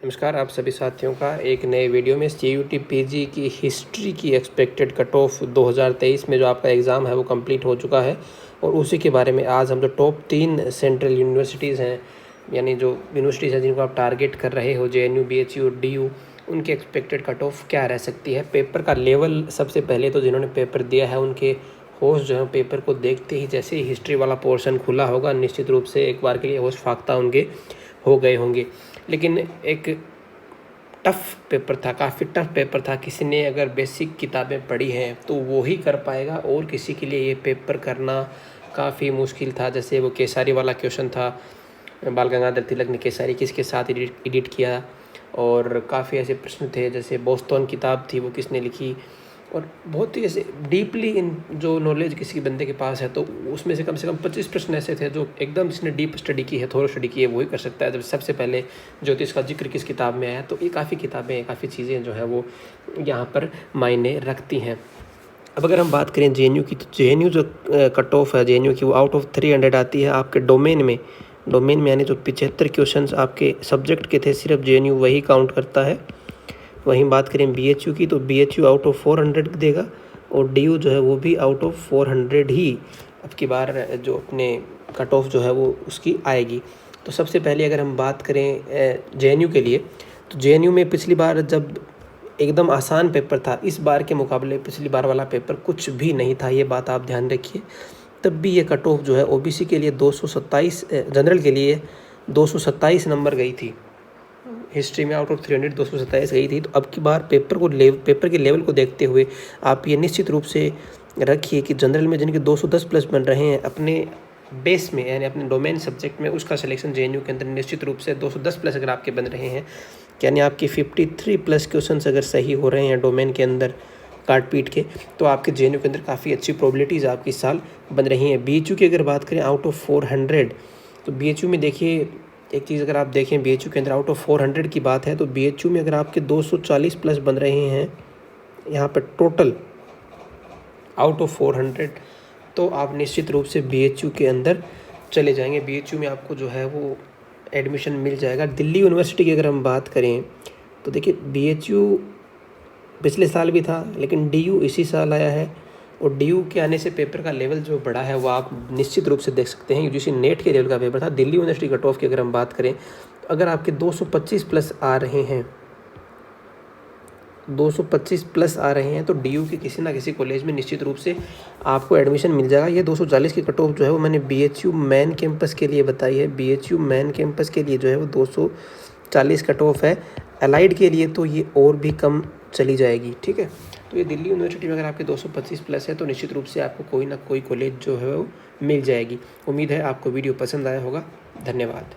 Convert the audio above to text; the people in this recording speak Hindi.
नमस्कार आप सभी साथियों का एक नए वीडियो में CUT PG की हिस्ट्री की एक्सपेक्टेड कट ऑफ 2023 में जो आपका एग्ज़ाम है वो कंप्लीट हो चुका है और उसी के बारे में आज हम जो टॉप 3 सेंट्रल यूनिवर्सिटीज़ हैं यानी जो यूनिवर्सिटीज़ हैं जिनको आप टारगेट कर रहे हो JNU BHU और DU उनकी एक्सपेक्टेड कट ऑफ क्या रह सकती है। पेपर का लेवल सबसे पहले तो जिन्होंने पेपर दिया है उनके होश जो है पेपर को देखते ही जैसे ही हिस्ट्री वाला पोर्शन खुला होगा निश्चित रूप से एक बार के लिए होश फाख्ता उनके हो गए होंगे। लेकिन एक टफ़ पेपर था, काफ़ी टफ़ पेपर था। किसी ने अगर बेसिक किताबें पढ़ी हैं तो वो ही कर पाएगा और किसी के लिए ये पेपर करना काफ़ी मुश्किल था। जैसे वो केसारी वाला क्वेश्चन था, बाल गंगाधर तिलक ने केसारी किसके साथ एडिट किया, और काफ़ी ऐसे प्रश्न थे जैसे बोस्टन किताब थी वो किसने लिखी, और बहुत ही ऐसे डीपली इन जो नॉलेज किसी बंदे के पास है तो उसमें से कम 25 प्रश्न ऐसे थे जो एकदम जिसने डीप स्टडी की है, थोड़ा स्टडी की है, वही कर सकता है। जब सबसे पहले ज्योतिष का जिक्र किस किताब में आया तो ये काफ़ी किताबें, काफ़ी चीज़ें जो है वो यहाँ पर मायने रखती हैं। अब अगर हम बात करें JNU की, तो JNU जो कट ऑफ है JNU की वो आउट ऑफ 300 आती है आपके डोमेन में यानी जो 75 क्वेश्चन आपके सब्जेक्ट के थे सिर्फ JNU वही काउंट करता है। वहीं बात करें BHU की तो BHU आउट ऑफ 400 देगा और DU जो है वो भी आउट ऑफ 400 ही अब की बार जो अपने कट ऑफ जो है वो उसकी आएगी। तो सबसे पहले अगर हम बात करें JNU के लिए तो JNU में पिछली बार जब एकदम आसान पेपर था, इस बार के मुकाबले पिछली बार वाला पेपर कुछ भी नहीं था, ये बात आप ध्यान रखिए। तब भी ये कट ऑफ जो है OBC के लिए 227, जनरल के लिए 227 नंबर गई थी। हिस्ट्री में आउट ऑफ 300 227 गई थी। तो अब की बार पेपर के लेवल को देखते हुए आप ये निश्चित रूप से रखिए कि जनरल में जिनके 210 प्लस बन रहे हैं अपने बेस में यानी अपने डोमेन सब्जेक्ट में, उसका सिलेक्शन JNU के अंदर निश्चित रूप से 210 प्लस अगर आपके बन रहे हैं यानी आपके 53 प्लस क्वेश्चन अगर सही हो रहे हैं डोमेन के अंदर काट पीट के, तो आपके JNU के अंदर काफ़ी अच्छी प्रोबेबिलिटीज़ आपकी इस साल बन रही हैं। BHU की अगर बात करें आउट ऑफ 400 तो BHU में देखिए एक चीज़ अगर आप देखें BHU के अंदर आउट ऑफ 400 की बात है तो BHU में अगर आपके 240 प्लस बन रहे हैं यहाँ पर टोटल आउट ऑफ 400 तो आप निश्चित रूप से BHU के अंदर चले जाएंगे। BHU में आपको जो है वो एडमिशन मिल जाएगा। दिल्ली यूनिवर्सिटी की अगर हम बात करें तो देखिए BHU पिछले साल भी था लेकिन DU इसी साल आया है और DU के आने से पेपर का लेवल जो बढ़ा है वो आप निश्चित रूप से देख सकते हैं। UGC नेट के लेवल का पेपर था। दिल्ली यूनिवर्सिटी कट ऑफ की अगर हम बात करें तो अगर आपके 225 प्लस आ रहे हैं 225 प्लस आ रहे हैं तो DU के किसी ना किसी कॉलेज में निश्चित रूप से आपको एडमिशन मिल जाएगा। ये 240 की कट ऑफ जो है वो मैंने BHU मेन कैंपस के लिए बताई है। BHU मेन कैंपस के लिए जो है वो 240 कट ऑफ है। अलाइड के लिए तो ये और भी कम चली जाएगी, ठीक है। तो ये दिल्ली यूनिवर्सिटी में अगर आपके 225 प्लस है तो निश्चित रूप से आपको कोई ना कोई कॉलेज जो है वो मिल जाएगी। उम्मीद है आपको वीडियो पसंद आया होगा। धन्यवाद।